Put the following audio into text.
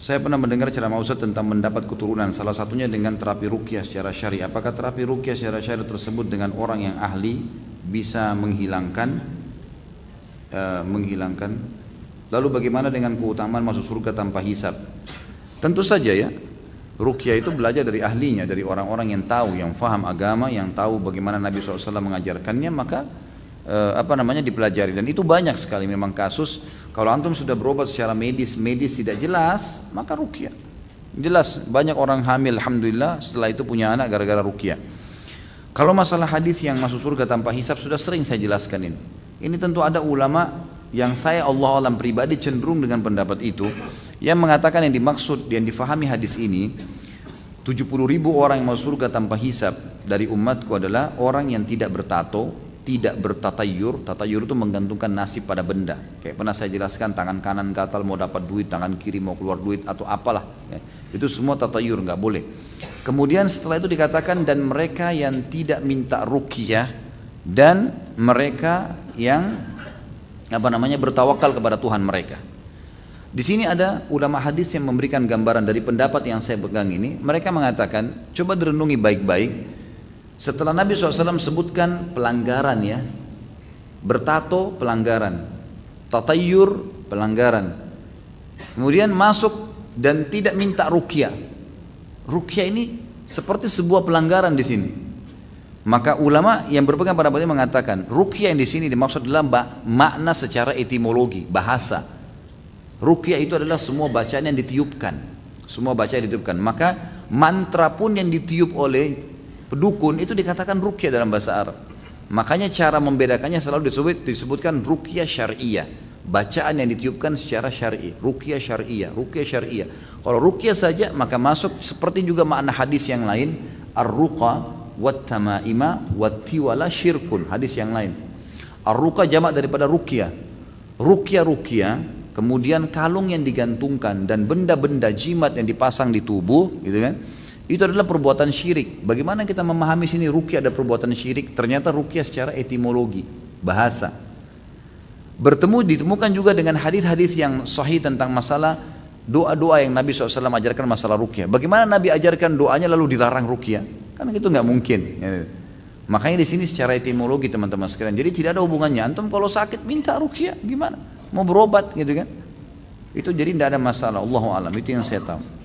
Saya pernah mendengar ceramah Ustaz tentang mendapat keturunan, salah satunya dengan terapi ruqyah secara syar'i. Apakah terapi ruqyah secara syar'i tersebut dengan orang yang ahli bisa menghilangkan? Lalu bagaimana dengan keutamaan masuk surga tanpa hisab? Tentu saja ya, ruqyah itu belajar dari ahlinya, dari orang-orang yang tahu, yang faham agama, yang tahu bagaimana Nabi SAW mengajarkannya, maka dipelajari. Dan itu banyak sekali memang kasus. Kalau antum sudah berobat secara medis tidak jelas, maka ruqyah. Jelas banyak orang hamil alhamdulillah setelah itu punya anak gara-gara ruqyah. Kalau masalah hadis yang masuk surga tanpa hisab sudah sering saya jelaskan ini. Ini tentu ada ulama yang saya Allah alam pribadi cenderung dengan pendapat itu, yang mengatakan yang dimaksud, yang difahami hadis ini 70.000 orang yang masuk surga tanpa hisab dari umatku adalah orang yang tidak bertato, tidak bertatayur. Tatayur itu menggantungkan nasib pada benda. Kayak pernah saya jelaskan, tangan kanan gatal mau dapat duit, tangan kiri mau keluar duit atau apalah. Itu semua tatayur, nggak boleh. Kemudian setelah itu dikatakan dan mereka yang tidak minta ruqyah dan mereka yang bertawakal kepada Tuhan mereka. Di sini ada ulama hadis yang memberikan gambaran dari pendapat yang saya pegang ini. Mereka mengatakan, coba direnungi baik-baik. Setelah Nabi SAW sebutkan pelanggaran ya, bertato pelanggaran, tatayur pelanggaran, kemudian masuk dan tidak minta ruqyah. Ruqyah ini seperti sebuah pelanggaran di sini. Maka ulama yang berpegang pada pendapat ini mengatakan ruqyah yang di sini dimaksud adalah makna secara etimologi, bahasa. Ruqyah itu adalah semua bacaan yang ditiupkan, semua bacaan yang ditiupkan. Maka mantra pun yang ditiup oleh pedukun itu dikatakan ruqyah dalam bahasa Arab. Makanya cara membedakannya selalu disebutkan ruqyah syar'iyah, bacaan yang ditiupkan secara syar'i, ruqyah syar'iyah, ruqyah syar'iyah. Kalau ruqyah saja maka masuk seperti juga makna hadis yang lain, ar-ruqa wat tamaima wat tiwala syirkun, hadis yang lain. Ar-ruqa jamak daripada ruqyah. Ruqyah, kemudian kalung yang digantungkan dan benda-benda jimat yang dipasang di tubuh, gitu kan? Itu adalah perbuatan syirik. Bagaimana kita memahami sini ruqyah ada perbuatan syirik? Ternyata ruqyah secara etimologi, bahasa. Ditemukan juga dengan hadis-hadis yang sahih tentang masalah doa-doa yang Nabi SAW ajarkan masalah ruqyah. Bagaimana Nabi ajarkan doanya lalu dilarang ruqyah? Karena itu nggak mungkin. Makanya di sini secara etimologi teman-teman sekalian. Jadi tidak ada hubungannya. Antum kalau sakit minta ruqyah gimana? Mau berobat gitu kan? Itu jadi tidak ada masalah. Allahu a'lam. Itu yang saya tahu.